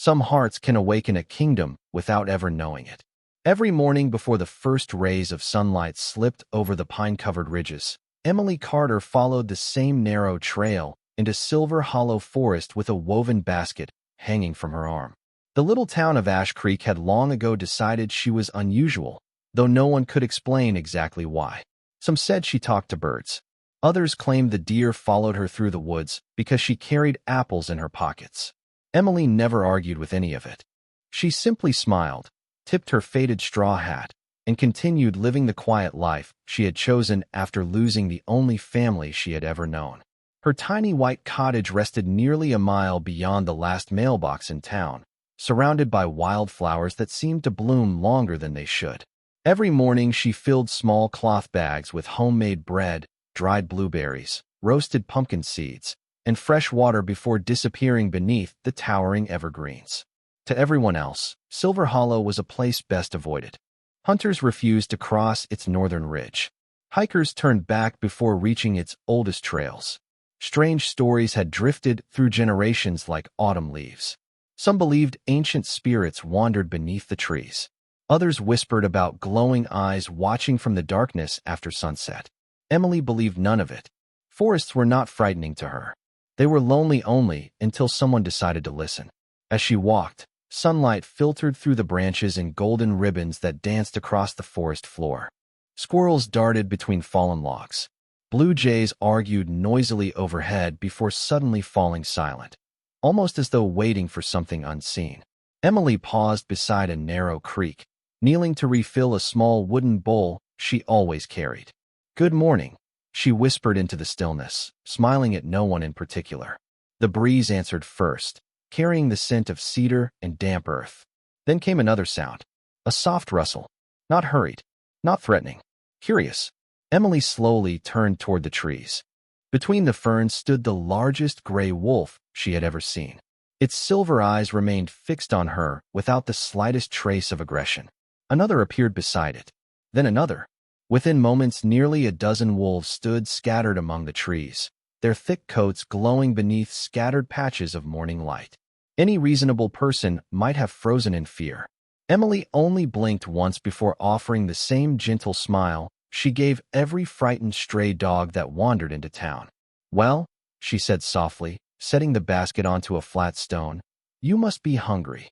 Some hearts can awaken a kingdom without ever knowing it. Every morning before the first rays of sunlight slipped over the pine-covered ridges, Emily Carter followed the same narrow trail into Silver Hollow Forest with a woven basket hanging from her arm. The little town of Ash Creek had long ago decided she was unusual, though no one could explain exactly why. Some said she talked to birds. Others claimed the deer followed her through the woods because she carried apples in her pockets. Emily never argued with any of it. She simply smiled, tipped her faded straw hat, and continued living the quiet life she had chosen after losing the only family she had ever known. Her tiny white cottage rested nearly a mile beyond the last mailbox in town, surrounded by wildflowers that seemed to bloom longer than they should. Every morning she filled small cloth bags with homemade bread, dried blueberries, roasted pumpkin seeds, and fresh water before disappearing beneath the towering evergreens. To everyone else, Silver Hollow was a place best avoided. Hunters refused to cross its northern ridge. Hikers turned back before reaching its oldest trails. Strange stories had drifted through generations like autumn leaves. Some believed ancient spirits wandered beneath the trees. Others whispered about glowing eyes watching from the darkness after sunset. Emily believed none of it. Forests were not frightening to her. They were lonely only until someone decided to listen. As she walked, sunlight filtered through the branches in golden ribbons that danced across the forest floor. Squirrels darted between fallen logs. Blue jays argued noisily overhead before suddenly falling silent, almost as though waiting for something unseen. Emily paused beside a narrow creek, kneeling to refill a small wooden bowl she always carried. "Good morning," she whispered into the stillness, smiling at no one in particular. The breeze answered first, carrying the scent of cedar and damp earth. Then came another sound, a soft rustle, not hurried, not threatening, curious. Emily slowly turned toward the trees. Between the ferns stood the largest gray wolf she had ever seen. Its silver eyes remained fixed on her without the slightest trace of aggression. Another appeared beside it, then another. Within moments, nearly a dozen wolves stood scattered among the trees, their thick coats glowing beneath scattered patches of morning light. Any reasonable person might have frozen in fear. Emily only blinked once before offering the same gentle smile she gave every frightened stray dog that wandered into town. "Well," she said softly, setting the basket onto a flat stone, "you must be hungry."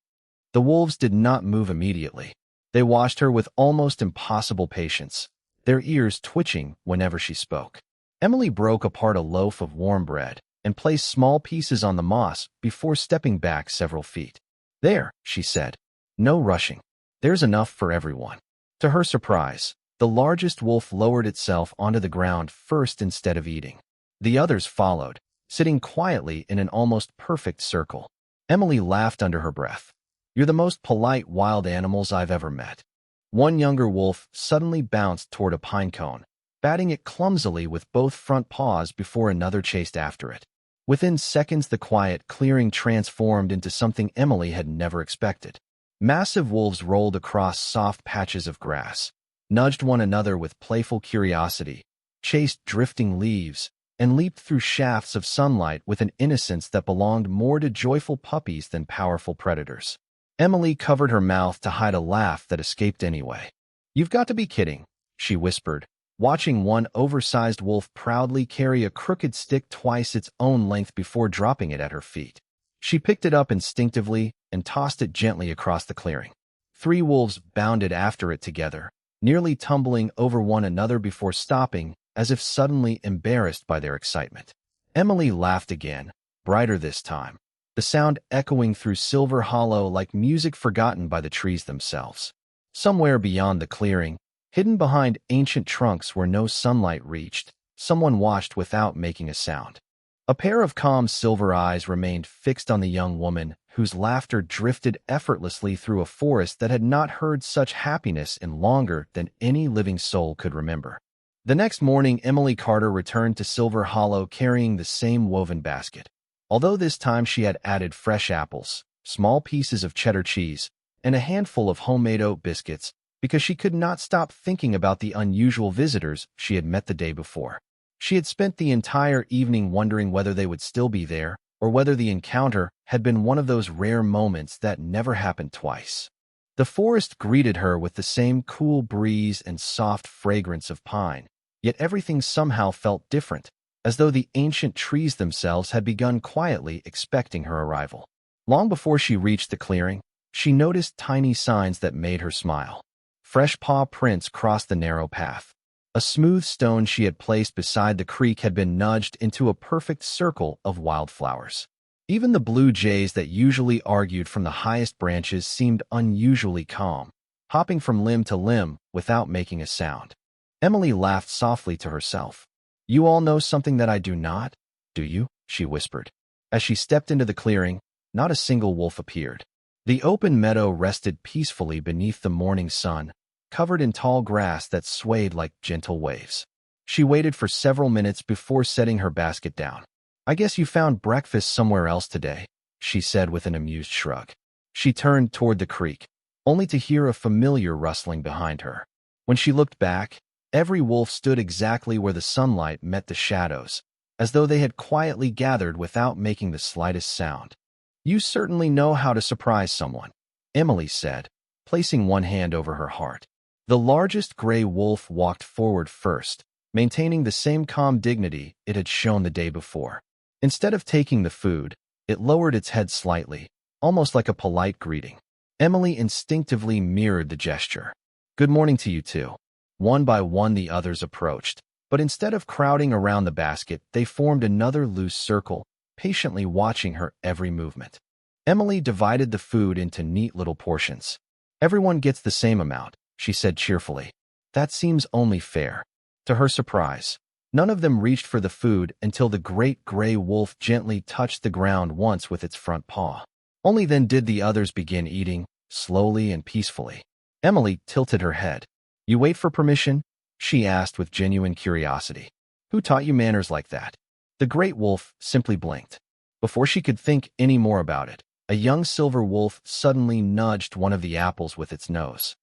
The wolves did not move immediately. They watched her with almost impossible patience, their ears twitching whenever she spoke. Emily broke apart a loaf of warm bread and placed small pieces on the moss before stepping back several feet. "There," she said. "No rushing. There's enough for everyone." To her surprise, the largest wolf lowered itself onto the ground first instead of eating. The others followed, sitting quietly in an almost perfect circle. Emily laughed under her breath. "You're the most polite wild animals I've ever met." One younger wolf suddenly bounced toward a pine cone, batting it clumsily with both front paws before another chased after it. Within seconds, the quiet clearing transformed into something Emily had never expected. Massive wolves rolled across soft patches of grass, nudged one another with playful curiosity, chased drifting leaves, and leaped through shafts of sunlight with an innocence that belonged more to joyful puppies than powerful predators. Emily covered her mouth to hide a laugh that escaped anyway. "You've got to be kidding," she whispered, watching one oversized wolf proudly carry a crooked stick twice its own length before dropping it at her feet. She picked it up instinctively and tossed it gently across the clearing. 3 wolves bounded after it together, nearly tumbling over one another before stopping, as if suddenly embarrassed by their excitement. Emily laughed again, brighter this time, the sound echoing through Silver Hollow like music forgotten by the trees themselves. Somewhere beyond the clearing, hidden behind ancient trunks where no sunlight reached, someone watched without making a sound. A pair of calm silver eyes remained fixed on the young woman, whose laughter drifted effortlessly through a forest that had not heard such happiness in longer than any living soul could remember. The next morning, Emily Carter returned to Silver Hollow carrying the same woven basket. Although this time she had added fresh apples, small pieces of cheddar cheese, and a handful of homemade oat biscuits, because she could not stop thinking about the unusual visitors she had met the day before. She had spent the entire evening wondering whether they would still be there, or whether the encounter had been one of those rare moments that never happened twice. The forest greeted her with the same cool breeze and soft fragrance of pine, yet everything somehow felt different, as though the ancient trees themselves had begun quietly expecting her arrival. Long before she reached the clearing, she noticed tiny signs that made her smile. Fresh paw prints crossed the narrow path. A smooth stone she had placed beside the creek had been nudged into a perfect circle of wildflowers. Even the blue jays that usually argued from the highest branches seemed unusually calm, hopping from limb to limb without making a sound. Emily laughed softly to herself. "You all know something that I do not, do you?" she whispered. As she stepped into the clearing, not a single wolf appeared. The open meadow rested peacefully beneath the morning sun, covered in tall grass that swayed like gentle waves. She waited for several minutes before setting her basket down. "I guess you found breakfast somewhere else today," she said with an amused shrug. She turned toward the creek, only to hear a familiar rustling behind her. When she looked back, every wolf stood exactly where the sunlight met the shadows, as though they had quietly gathered without making the slightest sound. "You certainly know how to surprise someone," Emily said, placing one hand over her heart. The largest gray wolf walked forward first, maintaining the same calm dignity it had shown the day before. Instead of taking the food, it lowered its head slightly, almost like a polite greeting. Emily instinctively mirrored the gesture. "Good morning to you too." One by one the others approached, but instead of crowding around the basket, they formed another loose circle, patiently watching her every movement. Emily divided the food into neat little portions. "Everyone gets the same amount," she said cheerfully. "That seems only fair." To her surprise, none of them reached for the food until the great gray wolf gently touched the ground once with its front paw. Only then did the others begin eating, slowly and peacefully. Emily tilted her head. "You wait for permission?" she asked with genuine curiosity. "Who taught you manners like that?" The great wolf simply blinked. Before she could think any more about it, a young silver wolf suddenly nudged one of the apples with its nose.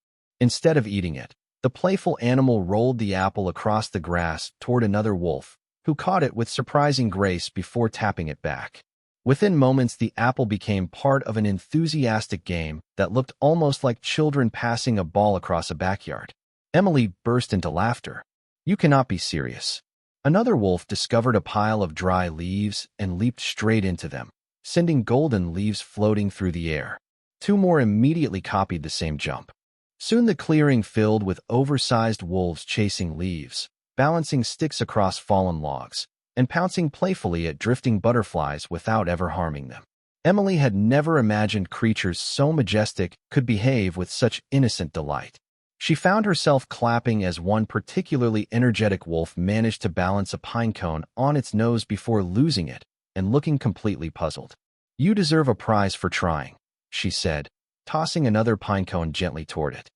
Instead of eating it, the playful animal rolled the apple across the grass toward another wolf, who caught it with surprising grace before tapping it back. Within moments, the apple became part of an enthusiastic game that looked almost like children passing a ball across a backyard. Emily burst into laughter. "You cannot be serious." Another wolf discovered a pile of dry leaves and leaped straight into them, sending golden leaves floating through the air. Two more immediately copied the same jump. Soon the clearing filled with oversized wolves chasing leaves, balancing sticks across fallen logs, and pouncing playfully at drifting butterflies without ever harming them. Emily had never imagined creatures so majestic could behave with such innocent delight. She found herself clapping as one particularly energetic wolf managed to balance a pine cone on its nose before losing it and looking completely puzzled. "You deserve a prize for trying," she said, tossing another pine cone gently toward it.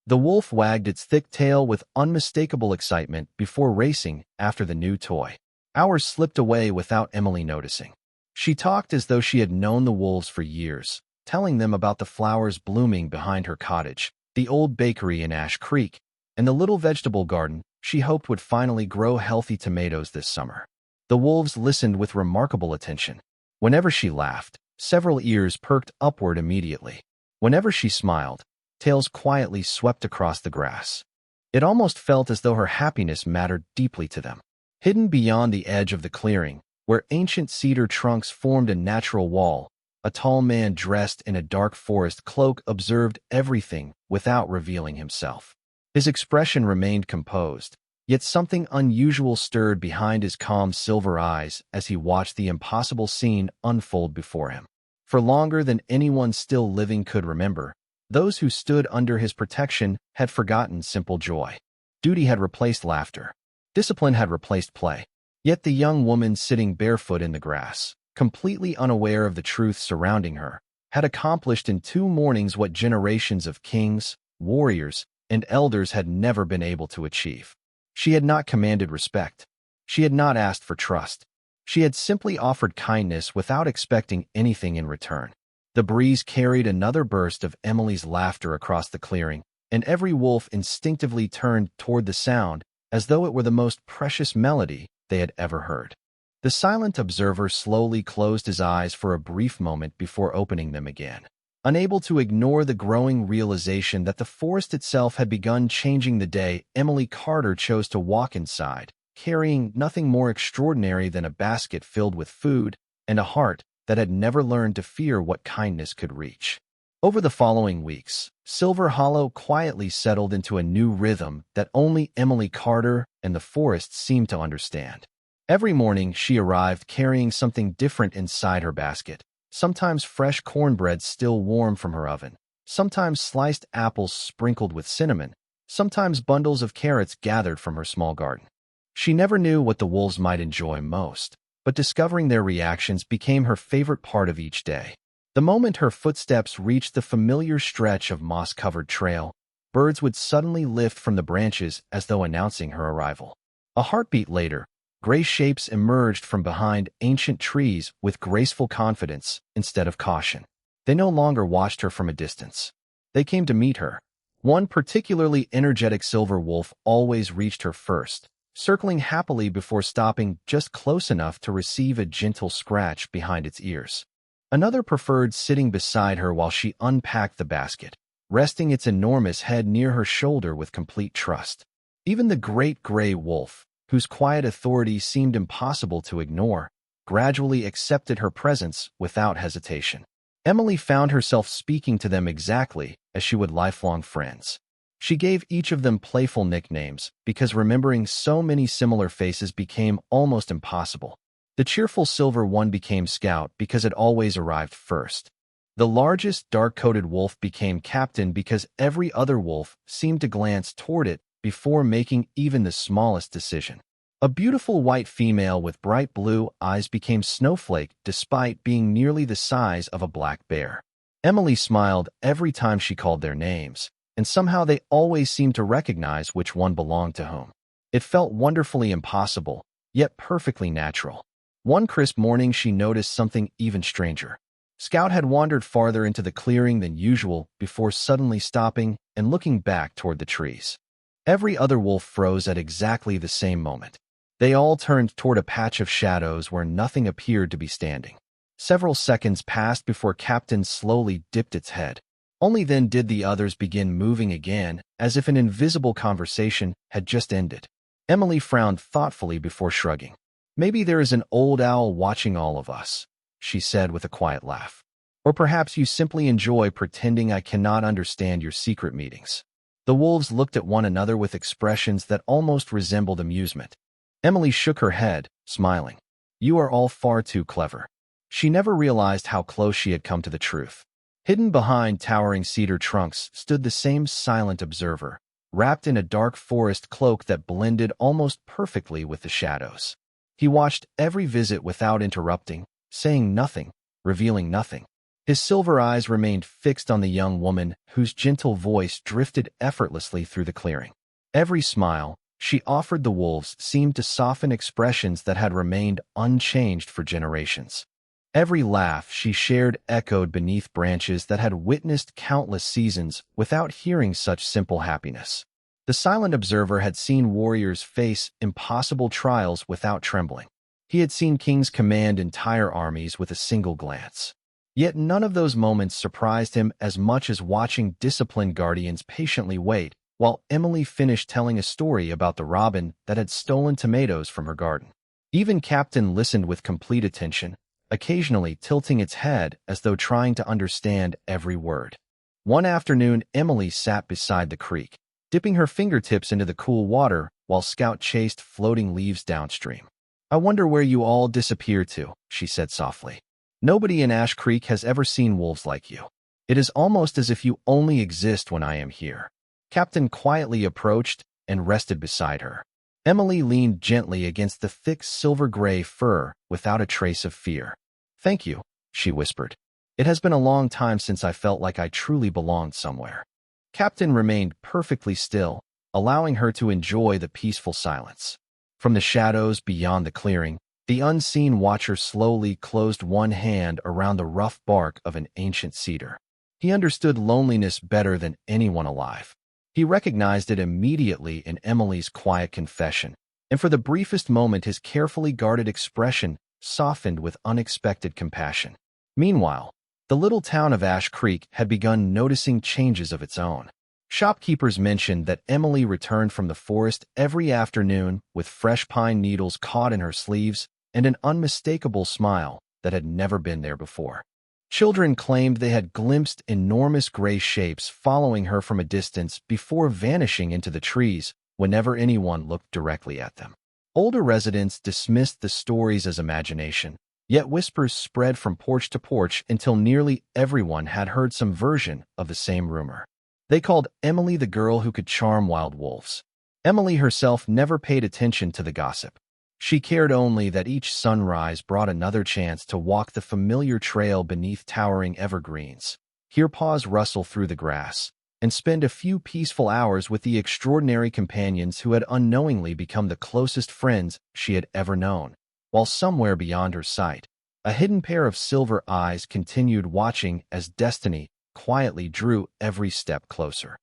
The wolf wagged its thick tail with unmistakable excitement before racing after the new toy. Hours slipped away without Emily noticing. She talked as though she had known the wolves for years, telling them about the flowers blooming behind her cottage, the old bakery in Ash Creek, and the little vegetable garden she hoped would finally grow healthy tomatoes this summer. The wolves listened with remarkable attention. Whenever she laughed, several ears perked upward immediately. Whenever she smiled, tails quietly swept across the grass. It almost felt as though her happiness mattered deeply to them. Hidden beyond the edge of the clearing, where ancient cedar trunks formed a natural wall, a tall man dressed in a dark forest cloak observed everything without revealing himself. His expression remained composed, yet something unusual stirred behind his calm silver eyes as he watched the impossible scene unfold before him. For longer than anyone still living could remember, those who stood under his protection had forgotten simple joy. Duty had replaced laughter. Discipline had replaced play. Yet the young woman sitting barefoot in the grass, completely unaware of the truth surrounding her, had accomplished in 2 mornings what generations of kings, warriors, and elders had never been able to achieve. She had not commanded respect. She had not asked for trust. She had simply offered kindness without expecting anything in return. The breeze carried another burst of Emily's laughter across the clearing, and every wolf instinctively turned toward the sound as though it were the most precious melody they had ever heard. The silent observer slowly closed his eyes for a brief moment before opening them again. Unable to ignore the growing realization that the forest itself had begun changing the day, Emily Carter chose to walk inside, carrying nothing more extraordinary than a basket filled with food and a heart that had never learned to fear what kindness could reach. Over the following weeks, Silver Hollow quietly settled into a new rhythm that only Emily Carter and the forest seemed to understand. Every morning, she arrived carrying something different inside her basket. Sometimes fresh cornbread still warm from her oven, sometimes sliced apples sprinkled with cinnamon, sometimes bundles of carrots gathered from her small garden. She never knew what the wolves might enjoy most, but discovering their reactions became her favorite part of each day. The moment her footsteps reached the familiar stretch of moss-covered trail, birds would suddenly lift from the branches as though announcing her arrival. A heartbeat later, gray shapes emerged from behind ancient trees with graceful confidence instead of caution. They no longer watched her from a distance. They came to meet her. One particularly energetic silver wolf always reached her first, circling happily before stopping just close enough to receive a gentle scratch behind its ears. Another preferred sitting beside her while she unpacked the basket, resting its enormous head near her shoulder with complete trust. Even the great gray wolf, whose quiet authority seemed impossible to ignore, gradually accepted her presence without hesitation. Emily found herself speaking to them exactly as she would lifelong friends. She gave each of them playful nicknames because remembering so many similar faces became almost impossible. The cheerful silver one became Scout because it always arrived first. The largest dark-coated wolf became Captain because every other wolf seemed to glance toward it before making even the smallest decision. A beautiful white female with bright blue eyes became Snowflake despite being nearly the size of a black bear. Emily smiled every time she called their names, and somehow they always seemed to recognize which one belonged to whom. It felt wonderfully impossible, yet perfectly natural. One crisp morning she noticed something even stranger. Scout had wandered farther into the clearing than usual before suddenly stopping and looking back toward the trees. Every other wolf froze at exactly the same moment. They all turned toward a patch of shadows where nothing appeared to be standing. Several seconds passed before Captain slowly dipped its head. Only then did the others begin moving again, as if an invisible conversation had just ended. Emily frowned thoughtfully before shrugging. "Maybe there is an old owl watching all of us," she said with a quiet laugh. "Or perhaps you simply enjoy pretending I cannot understand your secret meetings." The wolves looked at one another with expressions that almost resembled amusement. Emily shook her head, smiling. "You are all far too clever." She never realized how close she had come to the truth. Hidden behind towering cedar trunks stood the same silent observer, wrapped in a dark forest cloak that blended almost perfectly with the shadows. He watched every visit without interrupting, saying nothing, revealing nothing. His silver eyes remained fixed on the young woman whose gentle voice drifted effortlessly through the clearing. Every smile she offered the wolves seemed to soften expressions that had remained unchanged for generations. Every laugh she shared echoed beneath branches that had witnessed countless seasons without hearing such simple happiness. The silent observer had seen warriors face impossible trials without trembling. He had seen kings command entire armies with a single glance. Yet none of those moments surprised him as much as watching disciplined guardians patiently wait while Emily finished telling a story about the robin that had stolen tomatoes from her garden. Even Captain listened with complete attention, occasionally tilting its head as though trying to understand every word. One afternoon, Emily sat beside the creek, dipping her fingertips into the cool water while Scout chased floating leaves downstream. "I wonder where you all disappear to," she said softly. "Nobody in Ash Creek has ever seen wolves like you. It is almost as if you only exist when I am here." Captain quietly approached and rested beside her. Emily leaned gently against the thick silver-gray fur without a trace of fear. "Thank you," she whispered. "It has been a long time since I felt like I truly belonged somewhere." Captain remained perfectly still, allowing her to enjoy the peaceful silence. From the shadows beyond the clearing, the unseen watcher slowly closed one hand around the rough bark of an ancient cedar. He understood loneliness better than anyone alive. He recognized it immediately in Emily's quiet confession, and for the briefest moment his carefully guarded expression softened with unexpected compassion. Meanwhile, the little town of Ash Creek had begun noticing changes of its own. Shopkeepers mentioned that Emily returned from the forest every afternoon with fresh pine needles caught in her sleeves and an unmistakable smile that had never been there before. Children claimed they had glimpsed enormous gray shapes following her from a distance before vanishing into the trees whenever anyone looked directly at them. Older residents dismissed the stories as imagination, yet whispers spread from porch to porch until nearly everyone had heard some version of the same rumor. They called Emily the girl who could charm wild wolves. Emily herself never paid attention to the gossip. She cared only that each sunrise brought another chance to walk the familiar trail beneath towering evergreens, hear paws rustle through the grass, and spend a few peaceful hours with the extraordinary companions who had unknowingly become the closest friends she had ever known. While somewhere beyond her sight, a hidden pair of silver eyes continued watching as destiny quietly drew every step closer.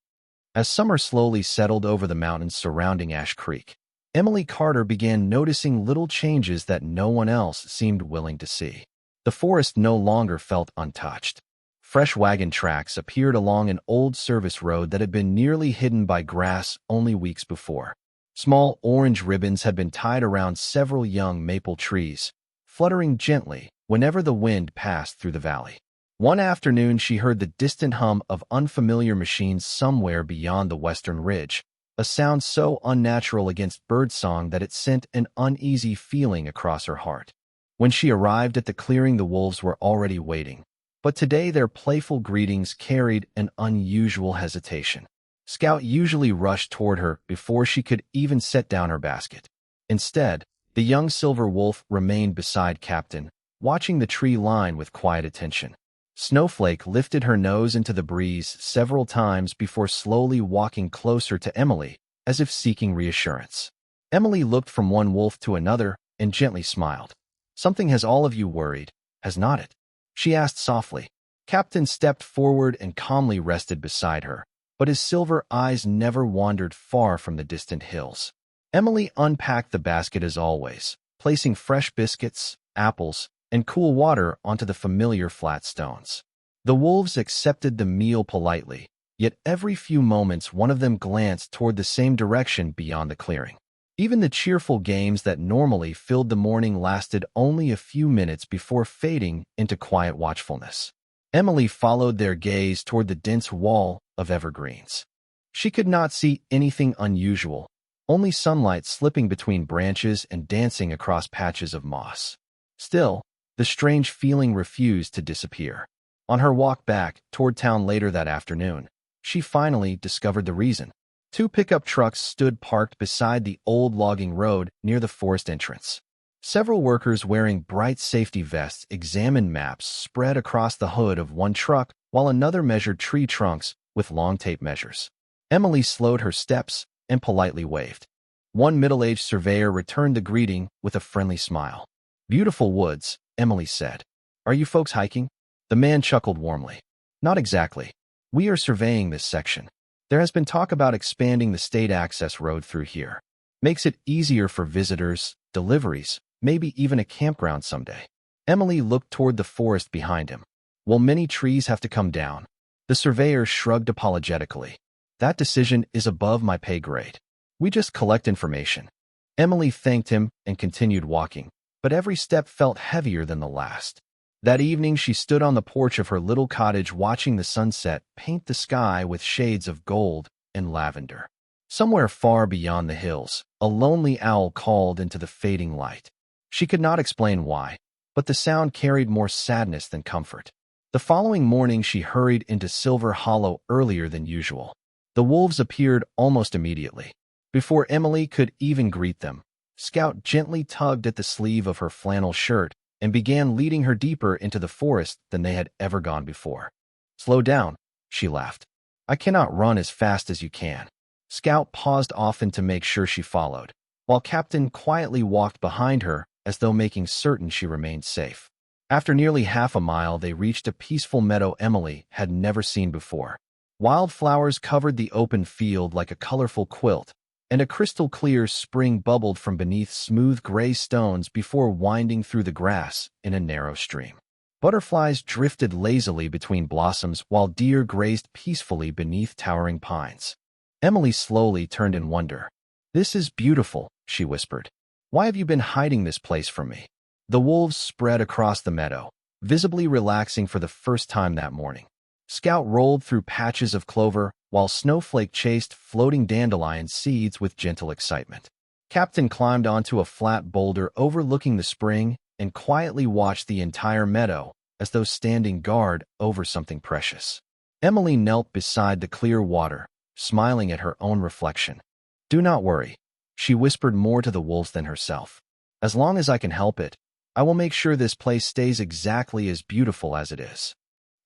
As summer slowly settled over the mountains surrounding Ash Creek, Emily Carter began noticing little changes that no one else seemed willing to see. The forest no longer felt untouched. Fresh wagon tracks appeared along an old service road that had been nearly hidden by grass only weeks before. Small orange ribbons had been tied around several young maple trees, fluttering gently whenever the wind passed through the valley. One afternoon she heard the distant hum of unfamiliar machines somewhere beyond the western ridge, a sound so unnatural against birdsong that it sent an uneasy feeling across her heart. When she arrived at the clearing, the wolves were already waiting, but today their playful greetings carried an unusual hesitation. Scout usually rushed toward her before she could even set down her basket. Instead, the young silver wolf remained beside Captain, watching the tree line with quiet attention. Snowflake lifted her nose into the breeze several times before slowly walking closer to Emily, as if seeking reassurance. Emily looked from one wolf to another and gently smiled. "Something has all of you worried, has not it?" she asked softly. Captain stepped forward and calmly rested beside her, but his silver eyes never wandered far from the distant hills. Emily unpacked the basket as always, placing fresh biscuits, apples, and cool water onto the familiar flat stones. The wolves accepted the meal politely, yet every few moments one of them glanced toward the same direction beyond the clearing. Even the cheerful games that normally filled the morning lasted only a few minutes before fading into quiet watchfulness. Emily followed their gaze toward the dense wall of evergreens. She could not see anything unusual, only sunlight slipping between branches and dancing across patches of moss. Still, the strange feeling refused to disappear. On her walk back toward town later that afternoon, she finally discovered the reason. Two pickup trucks stood parked beside the old logging road near the forest entrance. Several workers wearing bright safety vests examined maps spread across the hood of one truck while another measured tree trunks with long tape measures. Emily slowed her steps and politely waved. One middle-aged surveyor returned the greeting with a friendly smile. "Beautiful woods," Emily said. "Are you folks hiking?" The man chuckled warmly. "Not exactly. We are surveying this section. There has been talk about expanding the state access road through here. Makes it easier for visitors, deliveries, maybe even a campground someday." Emily looked toward the forest behind him. "Will many trees have to come down?" The surveyor shrugged apologetically. "That decision is above my pay grade. We just collect information." Emily thanked him and continued walking, but every step felt heavier than the last. That evening she stood on the porch of her little cottage watching the sunset paint the sky with shades of gold and lavender. Somewhere far beyond the hills, a lonely owl called into the fading light. She could not explain why, but the sound carried more sadness than comfort. The following morning she hurried into Silver Hollow earlier than usual. The wolves appeared almost immediately. Before Emily could even greet them, Scout gently tugged at the sleeve of her flannel shirt and began leading her deeper into the forest than they had ever gone before. "Slow down," she laughed. "I cannot run as fast as you can." Scout paused often to make sure she followed, while Captain quietly walked behind her as though making certain she remained safe. After nearly half a mile, they reached a peaceful meadow Emily had never seen before. Wildflowers covered the open field like a colorful quilt, and a crystal-clear spring bubbled from beneath smooth gray stones before winding through the grass in a narrow stream. Butterflies drifted lazily between blossoms while deer grazed peacefully beneath towering pines. Emily slowly turned in wonder. "This is beautiful," she whispered. "Why have you been hiding this place from me?" The wolves spread across the meadow, visibly relaxing for the first time that morning. Scout rolled through patches of clover, while Snowflake chased floating dandelion seeds with gentle excitement. Captain climbed onto a flat boulder overlooking the spring and quietly watched the entire meadow, as though standing guard over something precious. Emily knelt beside the clear water, smiling at her own reflection. "Do not worry," she whispered more to the wolves than herself. "As long as I can help it, I will make sure this place stays exactly as beautiful as it is."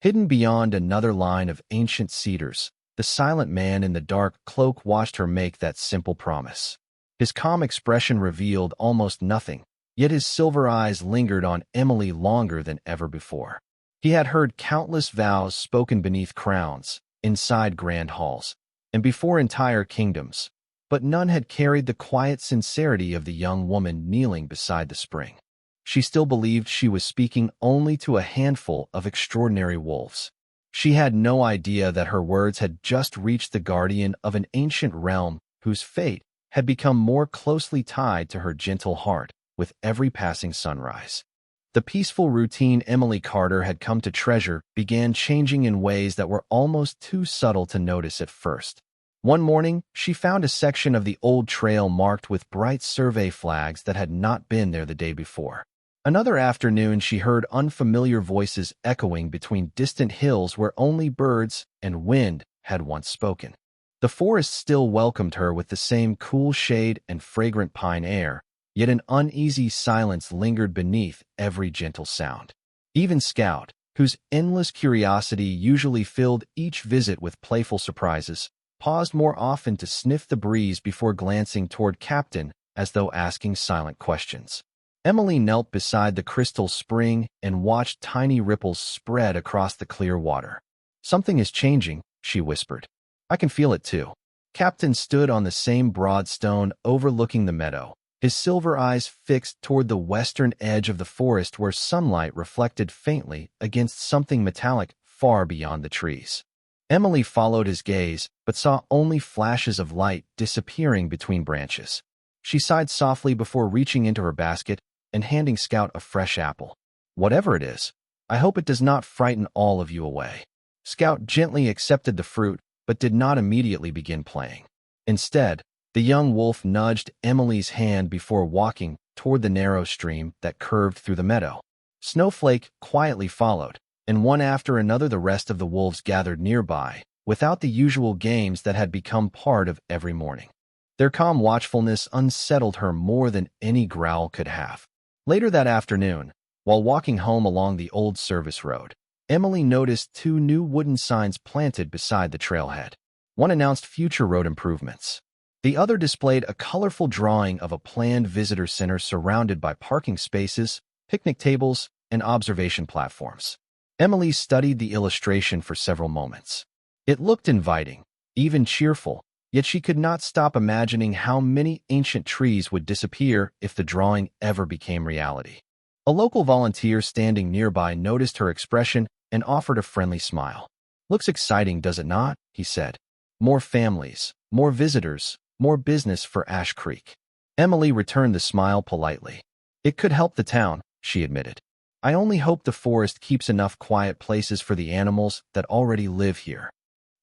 Hidden beyond another line of ancient cedars, the silent man in the dark cloak watched her make that simple promise. His calm expression revealed almost nothing, yet his silver eyes lingered on Emily longer than ever before. He had heard countless vows spoken beneath crowns, inside grand halls, and before entire kingdoms, but none had carried the quiet sincerity of the young woman kneeling beside the spring. She still believed she was speaking only to a handful of extraordinary wolves. She had no idea that her words had just reached the guardian of an ancient realm whose fate had become more closely tied to her gentle heart with every passing sunrise. The peaceful routine Emily Carter had come to treasure began changing in ways that were almost too subtle to notice at first. One morning, she found a section of the old trail marked with bright survey flags that had not been there the day before. Another afternoon, she heard unfamiliar voices echoing between distant hills where only birds and wind had once spoken. The forest still welcomed her with the same cool shade and fragrant pine air, yet an uneasy silence lingered beneath every gentle sound. Even Scout, whose endless curiosity usually filled each visit with playful surprises, paused more often to sniff the breeze before glancing toward Captain as though asking silent questions. Emily knelt beside the crystal spring and watched tiny ripples spread across the clear water. "Something is changing," she whispered. "I can feel it too." Captain stood on the same broad stone overlooking the meadow, his silver eyes fixed toward the western edge of the forest where sunlight reflected faintly against something metallic far beyond the trees. Emily followed his gaze, but saw only flashes of light disappearing between branches. She sighed softly before reaching into her basket and handing Scout a fresh apple. "Whatever it is, I hope it does not frighten all of you away." Scout gently accepted the fruit, but did not immediately begin playing. Instead, the young wolf nudged Emily's hand before walking toward the narrow stream that curved through the meadow. Snowflake quietly followed, and one after another the rest of the wolves gathered nearby, without the usual games that had become part of every morning. Their calm watchfulness unsettled her more than any growl could have. Later that afternoon, while walking home along the old service road, Emily noticed two new wooden signs planted beside the trailhead. One announced future road improvements. The other displayed a colorful drawing of a planned visitor center surrounded by parking spaces, picnic tables, and observation platforms. Emily studied the illustration for several moments. It looked inviting, even cheerful, yet she could not stop imagining how many ancient trees would disappear if the drawing ever became reality. A local volunteer standing nearby noticed her expression and offered a friendly smile. "Looks exciting, does it not?" he said. "More families, more visitors, more business for Ash Creek." Emily returned the smile politely. "It could help the town," she admitted. "I only hope the forest keeps enough quiet places for the animals that already live here."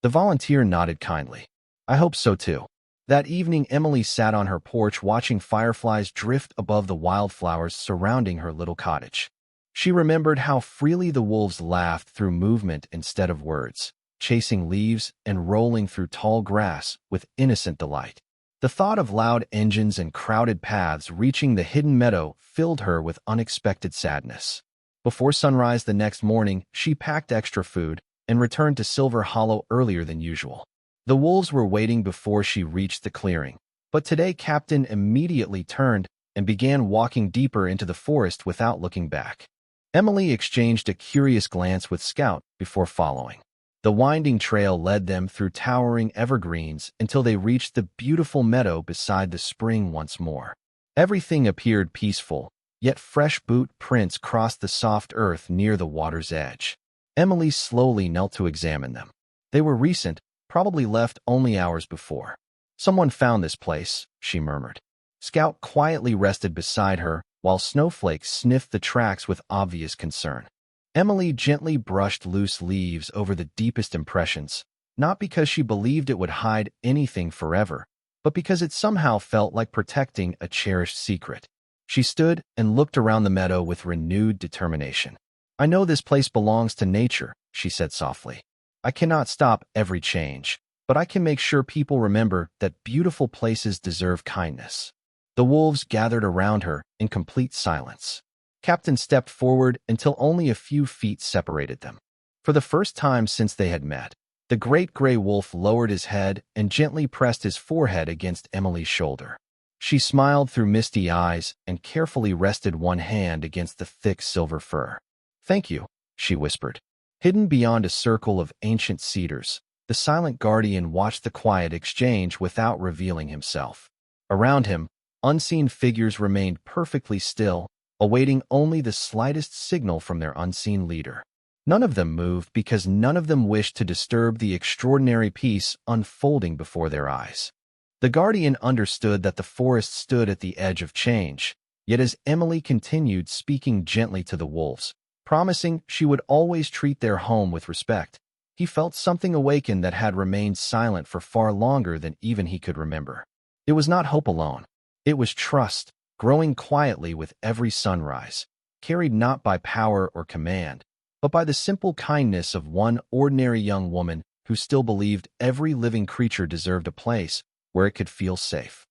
The volunteer nodded kindly. "I hope so too." That evening, Emily sat on her porch watching fireflies drift above the wildflowers surrounding her little cottage. She remembered how freely the wolves laughed through movement instead of words, chasing leaves and rolling through tall grass with innocent delight. The thought of loud engines and crowded paths reaching the hidden meadow filled her with unexpected sadness. Before sunrise the next morning, she packed extra food and returned to Silver Hollow earlier than usual. The wolves were waiting before she reached the clearing, but today Captain immediately turned and began walking deeper into the forest without looking back. Emily exchanged a curious glance with Scout before following. The winding trail led them through towering evergreens until they reached the beautiful meadow beside the spring once more. Everything appeared peaceful, yet fresh boot prints crossed the soft earth near the water's edge. Emily slowly knelt to examine them. They were recent, probably left only hours before. "Someone found this place," she murmured. Scout quietly rested beside her, while Snowflake sniffed the tracks with obvious concern. Emily gently brushed loose leaves over the deepest impressions, not because she believed it would hide anything forever, but because it somehow felt like protecting a cherished secret. She stood and looked around the meadow with renewed determination. "I know this place belongs to nature," she said softly. "I cannot stop every change, but I can make sure people remember that beautiful places deserve kindness." The wolves gathered around her in complete silence. Captain stepped forward until only a few feet separated them. For the first time since they had met, the great gray wolf lowered his head and gently pressed his forehead against Emily's shoulder. She smiled through misty eyes and carefully rested one hand against the thick silver fur. "Thank you," she whispered. Hidden beyond a circle of ancient cedars, the silent guardian watched the quiet exchange without revealing himself. Around him, unseen figures remained perfectly still, awaiting only the slightest signal from their unseen leader. None of them moved because none of them wished to disturb the extraordinary peace unfolding before their eyes. The guardian understood that the forest stood at the edge of change, yet as Emily continued speaking gently to the wolves, promising she would always treat their home with respect, he felt something awaken that had remained silent for far longer than even he could remember. It was not hope alone. It was trust, growing quietly with every sunrise, carried not by power or command, but by the simple kindness of one ordinary young woman who still believed every living creature deserved a place where it could feel safe.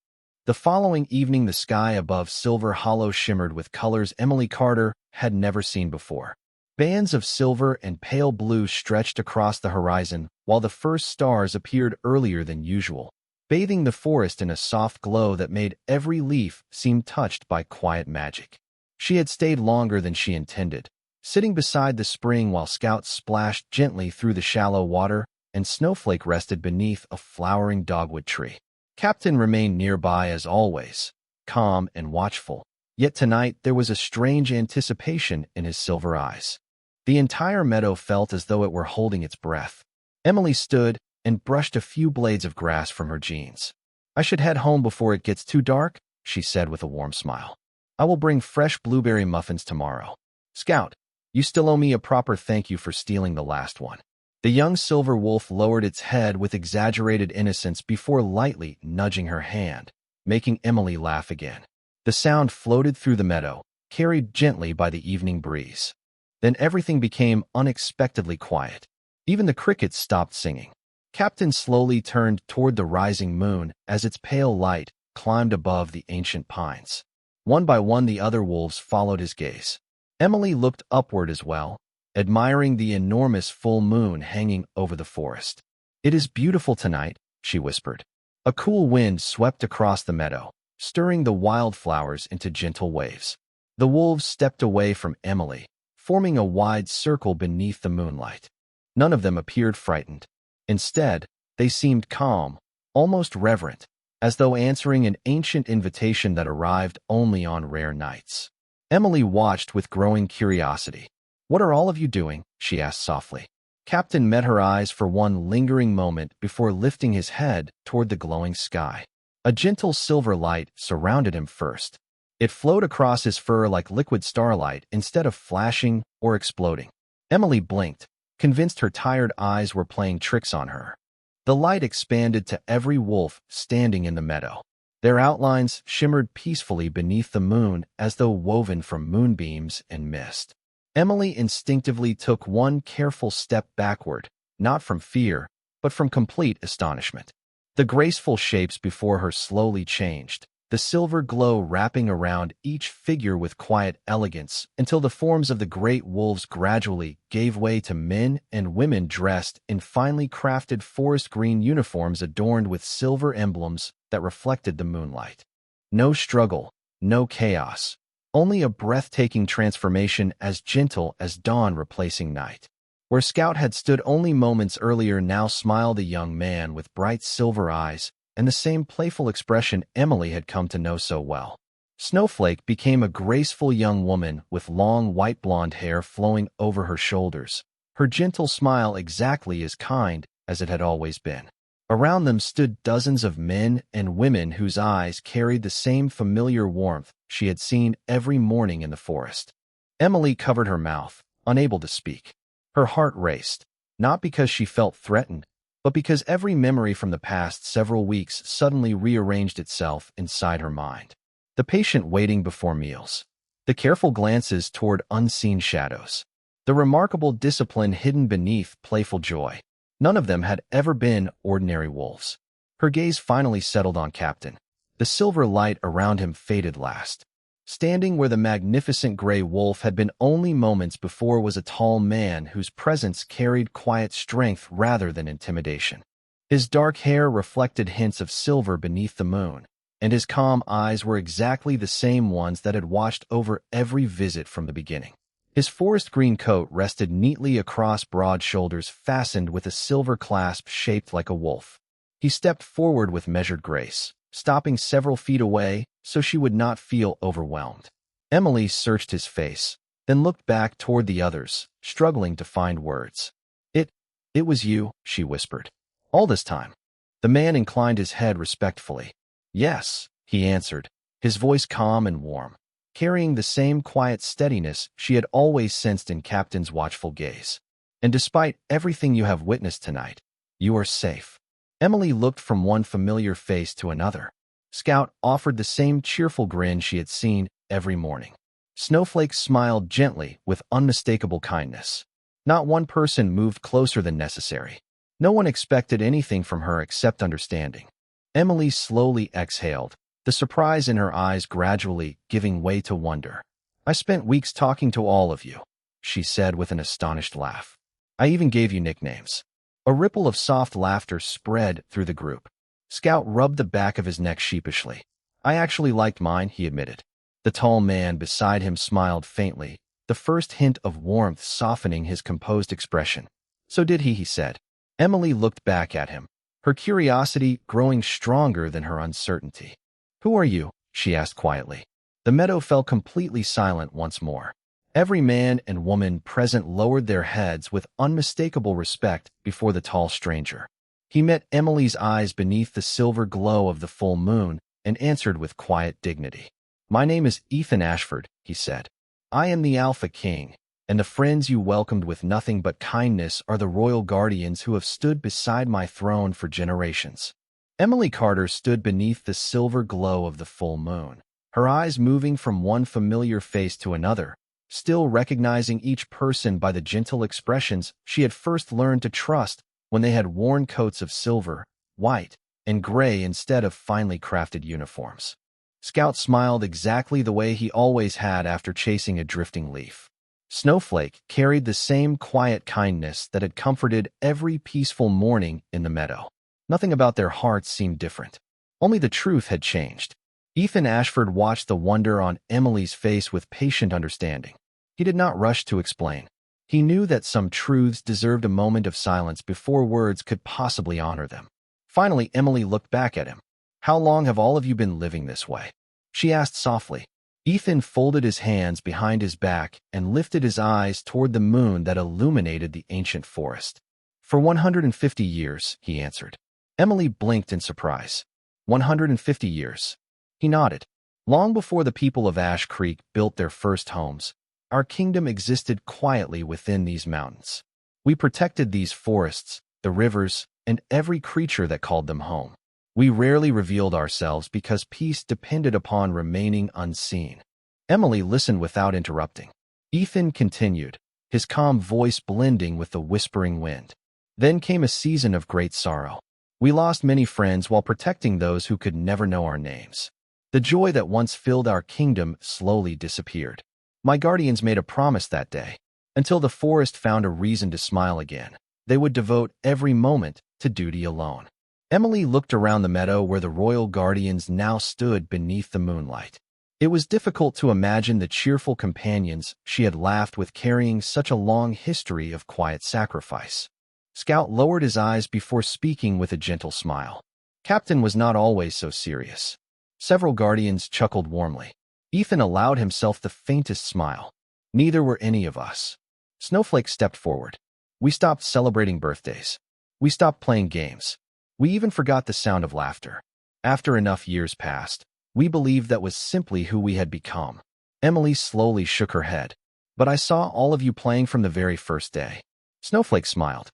The following evening, the sky above Silver Hollow shimmered with colors Emily Carter had never seen before. Bands of silver and pale blue stretched across the horizon, while the first stars appeared earlier than usual, bathing the forest in a soft glow that made every leaf seem touched by quiet magic. She had stayed longer than she intended, sitting beside the spring while Scout splashed gently through the shallow water and Snowflake rested beneath a flowering dogwood tree. Captain remained nearby as always, calm and watchful, yet tonight there was a strange anticipation in his silver eyes. The entire meadow felt as though it were holding its breath. Emily stood and brushed a few blades of grass from her jeans. "I should head home before it gets too dark," she said with a warm smile. "I will bring fresh blueberry muffins tomorrow. Scout, you still owe me a proper thank you for stealing the last one." The young silver wolf lowered its head with exaggerated innocence before lightly nudging her hand, making Emily laugh again. The sound floated through the meadow, carried gently by the evening breeze. Then everything became unexpectedly quiet. Even the crickets stopped singing. Captain slowly turned toward the rising moon as its pale light climbed above the ancient pines. One by one, the other wolves followed his gaze. Emily looked upward as well, admiring the enormous full moon hanging over the forest. "It is beautiful tonight," she whispered. A cool wind swept across the meadow, stirring the wildflowers into gentle waves. The wolves stepped away from Emily, forming a wide circle beneath the moonlight. None of them appeared frightened. Instead, they seemed calm, almost reverent, as though answering an ancient invitation that arrived only on rare nights. Emily watched with growing curiosity. "What are all of you doing?" she asked softly. Captain met her eyes for one lingering moment before lifting his head toward the glowing sky. A gentle silver light surrounded him first. It flowed across his fur like liquid starlight instead of flashing or exploding. Emily blinked, convinced her tired eyes were playing tricks on her. The light expanded to every wolf standing in the meadow. Their outlines shimmered peacefully beneath the moon as though woven from moonbeams and mist. Emily instinctively took one careful step backward, not from fear, but from complete astonishment. The graceful shapes before her slowly changed, the silver glow wrapping around each figure with quiet elegance until the forms of the great wolves gradually gave way to men and women dressed in finely crafted forest green uniforms adorned with silver emblems that reflected the moonlight. No struggle, no chaos. Only a breathtaking transformation as gentle as dawn replacing night. Where Scout had stood only moments earlier now smiled a young man with bright silver eyes and the same playful expression Emily had come to know so well. Snowflake became a graceful young woman with long white blonde hair flowing over her shoulders, her gentle smile exactly as kind as it had always been. Around them stood dozens of men and women whose eyes carried the same familiar warmth she had seen every morning in the forest. Emily covered her mouth, unable to speak. Her heart raced, not because she felt threatened, but because every memory from the past several weeks suddenly rearranged itself inside her mind. The patient waiting before meals, the careful glances toward unseen shadows, the remarkable discipline hidden beneath playful joy. None of them had ever been ordinary wolves. Her gaze finally settled on Captain. The silver light around him faded last. Standing where the magnificent gray wolf had been only moments before was a tall man whose presence carried quiet strength rather than intimidation. His dark hair reflected hints of silver beneath the moon, and his calm eyes were exactly the same ones that had watched over every visit from the beginning. His forest green coat rested neatly across broad shoulders fastened with a silver clasp shaped like a wolf. He stepped forward with measured grace, stopping several feet away so she would not feel overwhelmed. Emily searched his face, then looked back toward the others, struggling to find words. It was you," she whispered. "All this time." The man inclined his head respectfully. "Yes," he answered, his voice calm and warm, carrying the same quiet steadiness she had always sensed in Captain's watchful gaze. "And despite everything you have witnessed tonight, you are safe." Emily looked from one familiar face to another. Scout offered the same cheerful grin she had seen every morning. Snowflake smiled gently with unmistakable kindness. Not one person moved closer than necessary. No one expected anything from her except understanding. Emily slowly exhaled, the surprise in her eyes gradually giving way to wonder. "I spent weeks talking to all of you," she said with an astonished laugh. "I even gave you nicknames." A ripple of soft laughter spread through the group. Scout rubbed the back of his neck sheepishly. "I actually liked mine," he admitted. The tall man beside him smiled faintly, the first hint of warmth softening his composed expression. "So did he said. Emily looked back at him, her curiosity growing stronger than her uncertainty. "Who are you?" she asked quietly. The meadow fell completely silent once more. Every man and woman present lowered their heads with unmistakable respect before the tall stranger. He met Emily's eyes beneath the silver glow of the full moon and answered with quiet dignity. "My name is Ethan Ashford," he said. "I am the Alpha King, and the friends you welcomed with nothing but kindness are the royal guardians who have stood beside my throne for generations." Emily Carter stood beneath the silver glow of the full moon, her eyes moving from one familiar face to another, still recognizing each person by the gentle expressions she had first learned to trust when they had worn coats of silver, white, and gray instead of finely crafted uniforms. Scout smiled exactly the way he always had after chasing a drifting leaf. Snowflake carried the same quiet kindness that had comforted every peaceful morning in the meadow. Nothing about their hearts seemed different. Only the truth had changed. Ethan Ashford watched the wonder on Emily's face with patient understanding. He did not rush to explain. He knew that some truths deserved a moment of silence before words could possibly honor them. Finally, Emily looked back at him. "How long have all of you been living this way?" she asked softly. Ethan folded his hands behind his back and lifted his eyes toward the moon that illuminated the ancient forest. "For 150 years," he answered. Emily blinked in surprise. 150 years. He nodded. "Long before the people of Ash Creek built their first homes, our kingdom existed quietly within these mountains. We protected these forests, the rivers, and every creature that called them home. We rarely revealed ourselves because peace depended upon remaining unseen." Emily listened without interrupting. Ethan continued, his calm voice blending with the whispering wind. "Then came a season of great sorrow. We lost many friends while protecting those who could never know our names. The joy that once filled our kingdom slowly disappeared. My guardians made a promise that day. Until the forest found a reason to smile again, they would devote every moment to duty alone." Emily looked around the meadow where the royal guardians now stood beneath the moonlight. It was difficult to imagine the cheerful companions she had laughed with carrying such a long history of quiet sacrifice. Scout lowered his eyes before speaking with a gentle smile. Captain was not always so serious. Several guardians chuckled warmly. Ethan allowed himself the faintest smile. Neither were any of us. Snowflake stepped forward. We stopped celebrating birthdays. We stopped playing games. We even forgot the sound of laughter. After enough years passed, we believed that was simply who we had become. Emily slowly shook her head. But I saw all of you playing from the very first day. Snowflake smiled.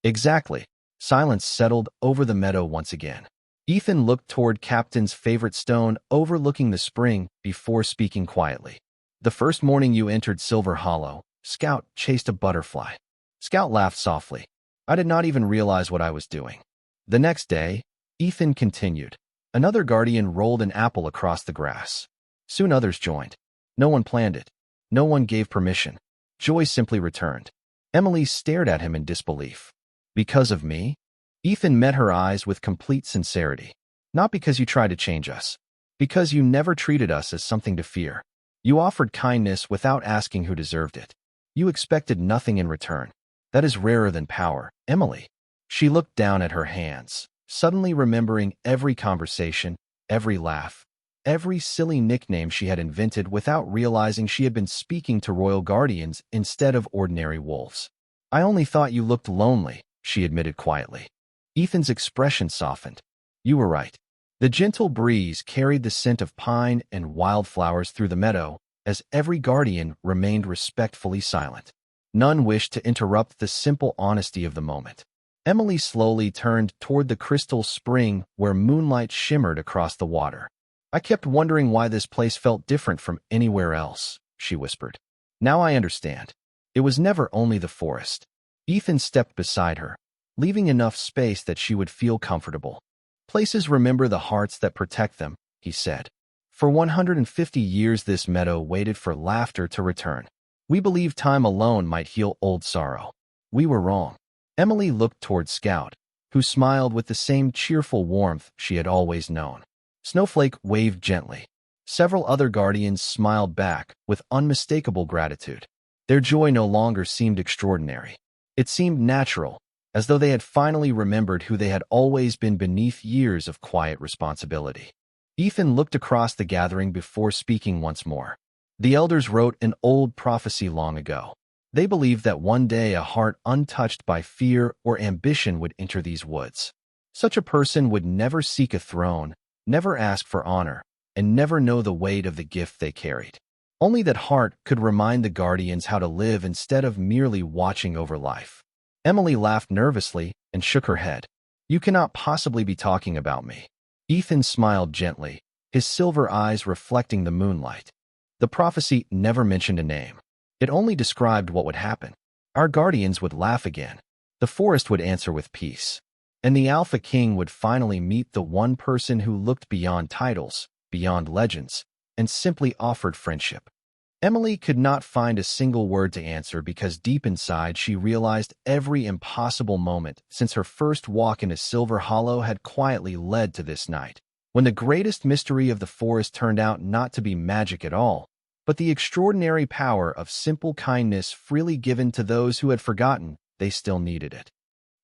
Exactly. Silence settled over the meadow once again. Ethan looked toward Captain's favorite stone overlooking the spring before speaking quietly. The first morning you entered Silver Hollow, Scout chased a butterfly. Scout laughed softly. I did not even realize what I was doing. The next day, Ethan continued. Another guardian rolled an apple across the grass. Soon others joined. No one planned it. No one gave permission. Joy simply returned. Emily stared at him in disbelief. Because of me? Ethan met her eyes with complete sincerity. Not because you tried to change us. Because you never treated us as something to fear. You offered kindness without asking who deserved it. You expected nothing in return. That is rarer than power, Emily. She looked down at her hands, suddenly remembering every conversation, every laugh, every silly nickname she had invented without realizing she had been speaking to royal guardians instead of ordinary wolves. I only thought you looked lonely, she admitted quietly. Ethan's expression softened. You were right. The gentle breeze carried the scent of pine and wildflowers through the meadow, as every guardian remained respectfully silent. None wished to interrupt the simple honesty of the moment. Emily slowly turned toward the crystal spring where moonlight shimmered across the water. I kept wondering why this place felt different from anywhere else, she whispered. Now I understand. It was never only the forest. Ethan stepped beside her, leaving enough space that she would feel comfortable. Places remember the hearts that protect them, he said. For 150 years this meadow waited for laughter to return. We believed time alone might heal old sorrow. We were wrong. Emily looked toward Scout, who smiled with the same cheerful warmth she had always known. Snowflake waved gently. Several other guardians smiled back with unmistakable gratitude. Their joy no longer seemed extraordinary. It seemed natural, as though they had finally remembered who they had always been beneath years of quiet responsibility. Ethan looked across the gathering before speaking once more. The elders wrote an old prophecy long ago. They believed that one day a heart untouched by fear or ambition would enter these woods. Such a person would never seek a throne, never ask for honor, and never know the weight of the gift they carried. Only that heart could remind the guardians how to live instead of merely watching over life. Emily laughed nervously and shook her head. You cannot possibly be talking about me. Ethan smiled gently, his silver eyes reflecting the moonlight. The prophecy never mentioned a name. It only described what would happen. Our guardians would laugh again. The forest would answer with peace. And the Alpha King would finally meet the one person who looked beyond titles, beyond legends, and simply offered friendship. Emily could not find a single word to answer because deep inside she realized every impossible moment since her first walk into Silver Hollow had quietly led to this night, when the greatest mystery of the forest turned out not to be magic at all, but the extraordinary power of simple kindness freely given to those who had forgotten they still needed it.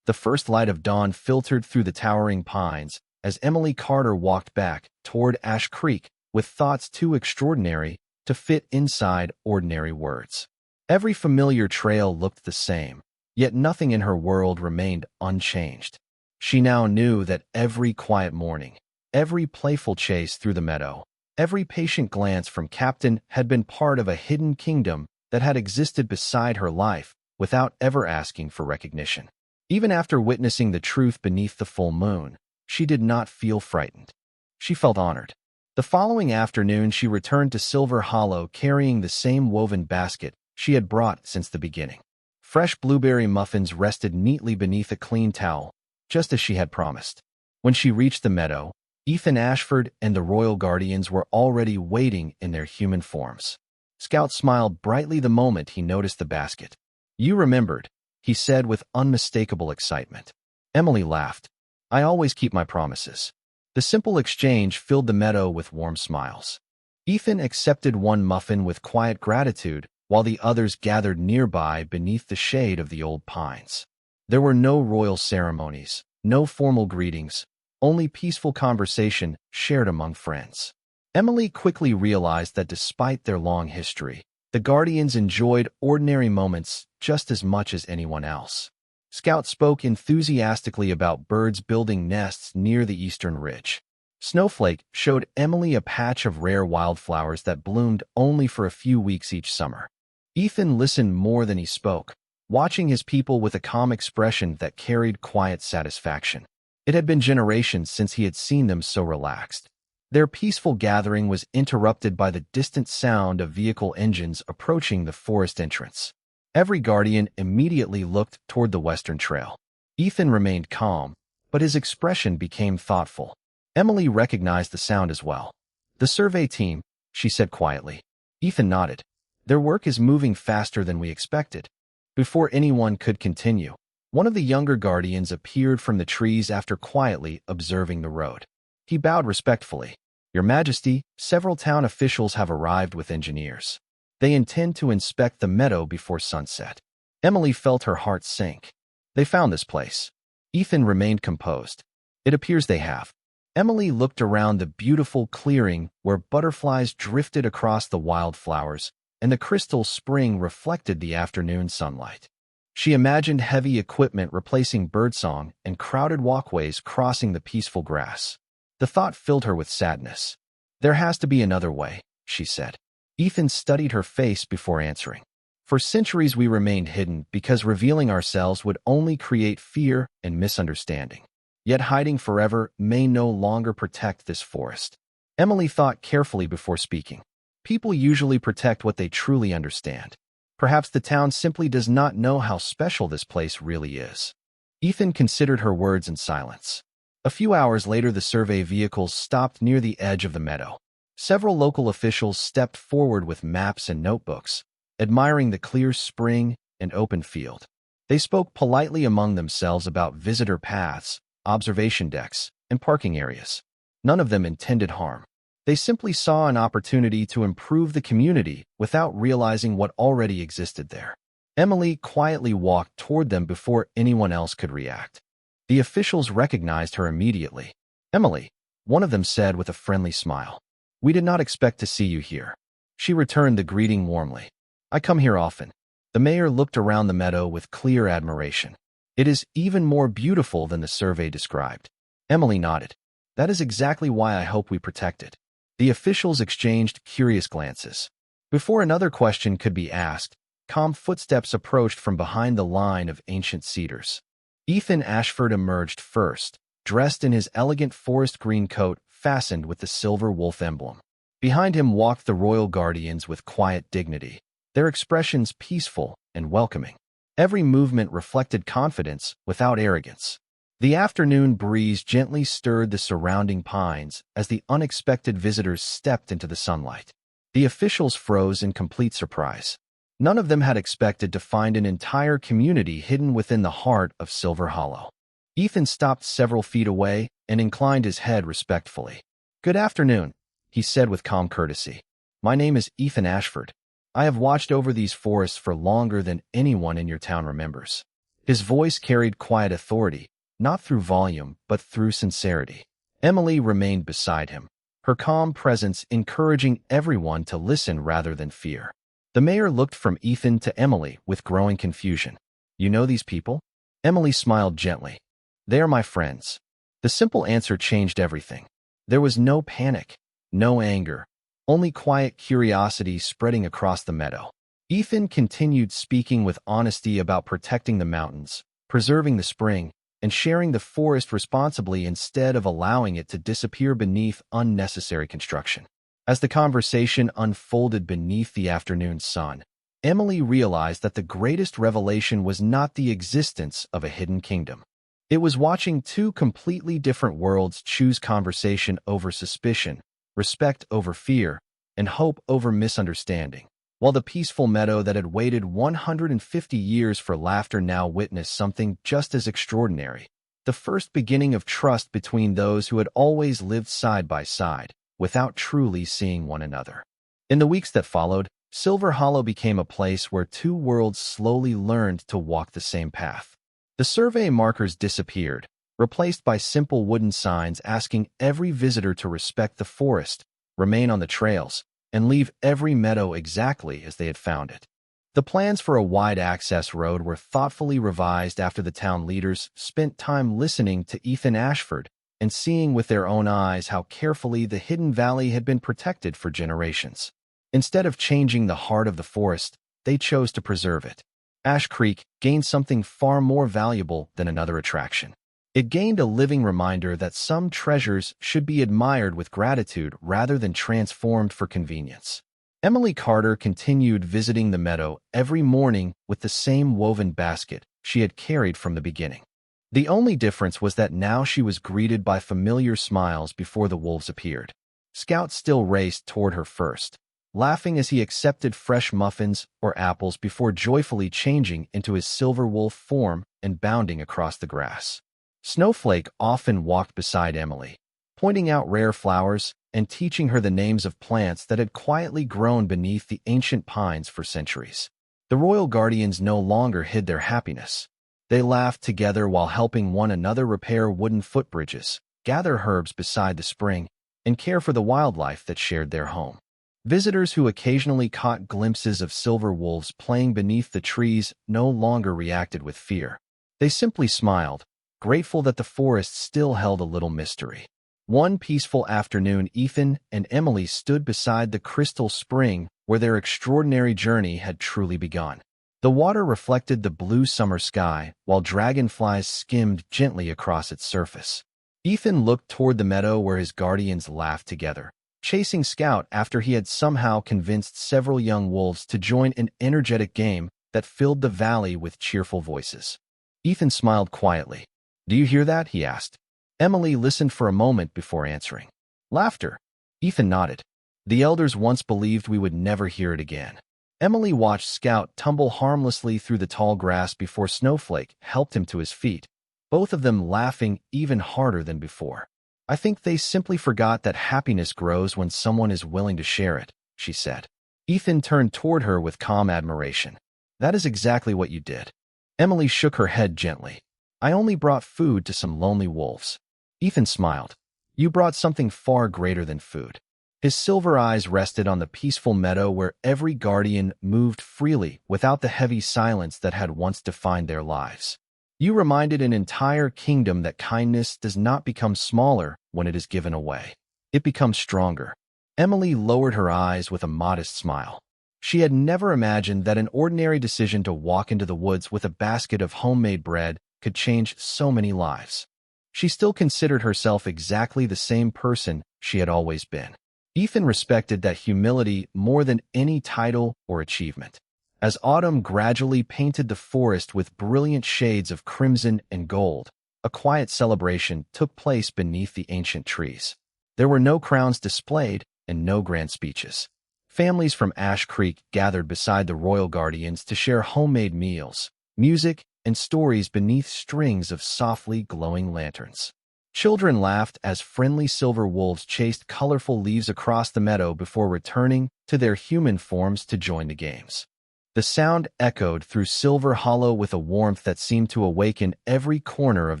The first light of dawn filtered through the towering pines as Emily Carter walked back toward Ash Creek with thoughts too extraordinary to fit inside ordinary words. Every familiar trail looked the same, yet nothing in her world remained unchanged. She now knew that every quiet morning, every playful chase through the meadow, every patient glance from Captain had been part of a hidden kingdom that had existed beside her life without ever asking for recognition. Even after witnessing the truth beneath the full moon, she did not feel frightened. She felt honored. The following afternoon she returned to Silver Hollow carrying the same woven basket she had brought since the beginning. Fresh blueberry muffins rested neatly beneath a clean towel, just as she had promised. When she reached the meadow, Ethan Ashford and the royal guardians were already waiting in their human forms. Scout smiled brightly the moment he noticed the basket. You remembered, he said with unmistakable excitement. Emily laughed. I always keep my promises. The simple exchange filled the meadow with warm smiles. Ethan accepted one muffin with quiet gratitude, while the others gathered nearby beneath the shade of the old pines. There were no royal ceremonies, no formal greetings, only peaceful conversation shared among friends. Emily quickly realized that despite their long history, the Guardians enjoyed ordinary moments just as much as anyone else. Scout spoke enthusiastically about birds building nests near the eastern ridge. Snowflake showed Emily a patch of rare wildflowers that bloomed only for a few weeks each summer. Ethan listened more than he spoke, watching his people with a calm expression that carried quiet satisfaction. It had been generations since he had seen them so relaxed. Their peaceful gathering was interrupted by the distant sound of vehicle engines approaching the forest entrance. Every Guardian immediately looked toward the western trail. Ethan remained calm, but his expression became thoughtful. Emily recognized the sound as well. "The survey team," she said quietly. Ethan nodded. "Their work is moving faster than we expected." Before anyone could continue, one of the younger Guardians appeared from the trees after quietly observing the road. He bowed respectfully. "Your Majesty, several town officials have arrived with engineers. They intend to inspect the meadow before sunset." Emily felt her heart sink. "They found this place." Ethan remained composed. "It appears they have." Emily looked around the beautiful clearing where butterflies drifted across the wildflowers, and the crystal spring reflected the afternoon sunlight. She imagined heavy equipment replacing birdsong and crowded walkways crossing the peaceful grass. The thought filled her with sadness. "There has to be another way," she said. Ethan studied her face before answering. "For centuries we remained hidden because revealing ourselves would only create fear and misunderstanding. Yet hiding forever may no longer protect this forest." Emily thought carefully before speaking. People usually protect what they truly understand. Perhaps the town simply does not know how special this place really is. Ethan considered her words in silence. A few hours later, the survey vehicles stopped near the edge of the meadow. Several local officials stepped forward with maps and notebooks, admiring the clear spring and open field. They spoke politely among themselves about visitor paths, observation decks, and parking areas. None of them intended harm. They simply saw an opportunity to improve the community without realizing what already existed there. Emily quietly walked toward them before anyone else could react. The officials recognized her immediately. "Emily," one of them said with a friendly smile. "We did not expect to see you here." She returned the greeting warmly. "I come here often." The mayor looked around the meadow with clear admiration. "It is even more beautiful than the survey described." Emily nodded. "That is exactly why I hope we protect it." The officials exchanged curious glances. Before another question could be asked, calm footsteps approached from behind the line of ancient cedars. Ethan Ashford emerged first, dressed in his elegant forest green coat fastened with the silver wolf emblem. Behind him walked the royal guardians with quiet dignity, their expressions peaceful and welcoming. Every movement reflected confidence without arrogance. The afternoon breeze gently stirred the surrounding pines as the unexpected visitors stepped into the sunlight. The officials froze in complete surprise. None of them had expected to find an entire community hidden within the heart of Silver Hollow. Ethan stopped several feet away and inclined his head respectfully. "Good afternoon," he said with calm courtesy. "My name is Ethan Ashford. I have watched over these forests for longer than anyone in your town remembers." His voice carried quiet authority, not through volume, but through sincerity. Emily remained beside him, her calm presence encouraging everyone to listen rather than fear. The mayor looked from Ethan to Emily with growing confusion. "You know these people?" Emily smiled gently. "They are my friends." The simple answer changed everything. There was no panic, no anger, only quiet curiosity spreading across the meadow. Ethan continued speaking with honesty about protecting the mountains, preserving the spring, and sharing the forest responsibly instead of allowing it to disappear beneath unnecessary construction. As the conversation unfolded beneath the afternoon sun, Emily realized that the greatest revelation was not the existence of a hidden kingdom. It was watching two completely different worlds choose conversation over suspicion, respect over fear, and hope over misunderstanding. While the peaceful meadow that had waited 150 years for laughter now witnessed something just as extraordinary, the first beginning of trust between those who had always lived side by side. without truly seeing one another. In the weeks that followed, Silver Hollow became a place where two worlds slowly learned to walk the same path. The survey markers disappeared, replaced by simple wooden signs asking every visitor to respect the forest, remain on the trails, and leave every meadow exactly as they had found it. The plans for a wide access road were thoughtfully revised after the town leaders spent time listening to Ethan Ashford and seeing with their own eyes how carefully the hidden valley had been protected for generations. Instead of changing the heart of the forest, they chose to preserve it. Ash Creek gained something far more valuable than another attraction. It gained a living reminder that some treasures should be admired with gratitude rather than transformed for convenience. Emily Carter continued visiting the meadow every morning with the same woven basket she had carried from the beginning. The only difference was that now she was greeted by familiar smiles before the wolves appeared. Scout still raced toward her first, laughing as he accepted fresh muffins or apples before joyfully changing into his silver wolf form and bounding across the grass. Snowflake often walked beside Emily, pointing out rare flowers and teaching her the names of plants that had quietly grown beneath the ancient pines for centuries. The royal guardians no longer hid their happiness. They laughed together while helping one another repair wooden footbridges, gather herbs beside the spring, and care for the wildlife that shared their home. Visitors who occasionally caught glimpses of silver wolves playing beneath the trees no longer reacted with fear. They simply smiled, grateful that the forest still held a little mystery. One peaceful afternoon, Ethan and Emily stood beside the crystal spring where their extraordinary journey had truly begun. The water reflected the blue summer sky, while dragonflies skimmed gently across its surface. Ethan looked toward the meadow where his guardians laughed together, chasing Scout after he had somehow convinced several young wolves to join an energetic game that filled the valley with cheerful voices. Ethan smiled quietly. "Do you hear that?" he asked. Emily listened for a moment before answering. "Laughter." Ethan nodded. "The elders once believed we would never hear it again." Emily watched Scout tumble harmlessly through the tall grass before Snowflake helped him to his feet, both of them laughing even harder than before. "I think they simply forgot that happiness grows when someone is willing to share it," she said. Ethan turned toward her with calm admiration. "That is exactly what you did." Emily shook her head gently. "I only brought food to some lonely wolves." Ethan smiled. "You brought something far greater than food." His silver eyes rested on the peaceful meadow where every guardian moved freely without the heavy silence that had once defined their lives. "You reminded an entire kingdom that kindness does not become smaller when it is given away. It becomes stronger." Emily lowered her eyes with a modest smile. She had never imagined that an ordinary decision to walk into the woods with a basket of homemade bread could change so many lives. She still considered herself exactly the same person she had always been. Ethan respected that humility more than any title or achievement. As autumn gradually painted the forest with brilliant shades of crimson and gold, a quiet celebration took place beneath the ancient trees. There were no crowns displayed and no grand speeches. Families from Ash Creek gathered beside the royal guardians to share homemade meals, music, and stories beneath strings of softly glowing lanterns. Children laughed as friendly silver wolves chased colorful leaves across the meadow before returning to their human forms to join the games. The sound echoed through Silver Hollow with a warmth that seemed to awaken every corner of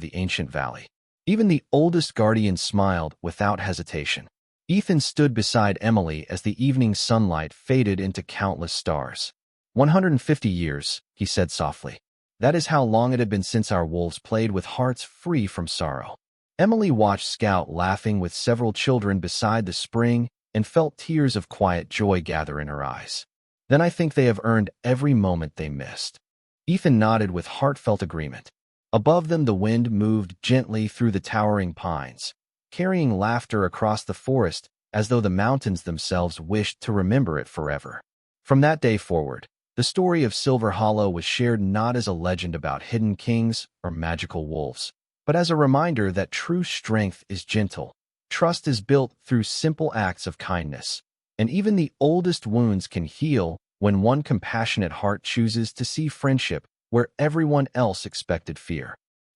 the ancient valley. Even the oldest guardian smiled without hesitation. Ethan stood beside Emily as the evening sunlight faded into countless stars. 150 years, he said softly. That is how long it had been since our wolves played with hearts free from sorrow. Emily watched Scout laughing with several children beside the spring and felt tears of quiet joy gather in her eyes. Then I think they have earned every moment they missed. Ethan nodded with heartfelt agreement. Above them the wind moved gently through the towering pines, carrying laughter across the forest as though the mountains themselves wished to remember it forever. From that day forward, the story of Silver Hollow was shared not as a legend about hidden kings or magical wolves, but as a reminder that true strength is gentle, trust is built through simple acts of kindness, and even the oldest wounds can heal when one compassionate heart chooses to see friendship where everyone else expected fear.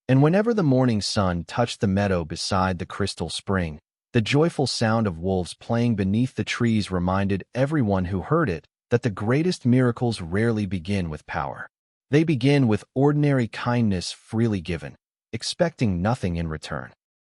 And whenever the morning sun touched the meadow beside the crystal spring, The joyful sound of wolves playing beneath the trees reminded everyone who heard it that the greatest miracles rarely begin with power. They begin with ordinary kindness freely given, expecting nothing in return.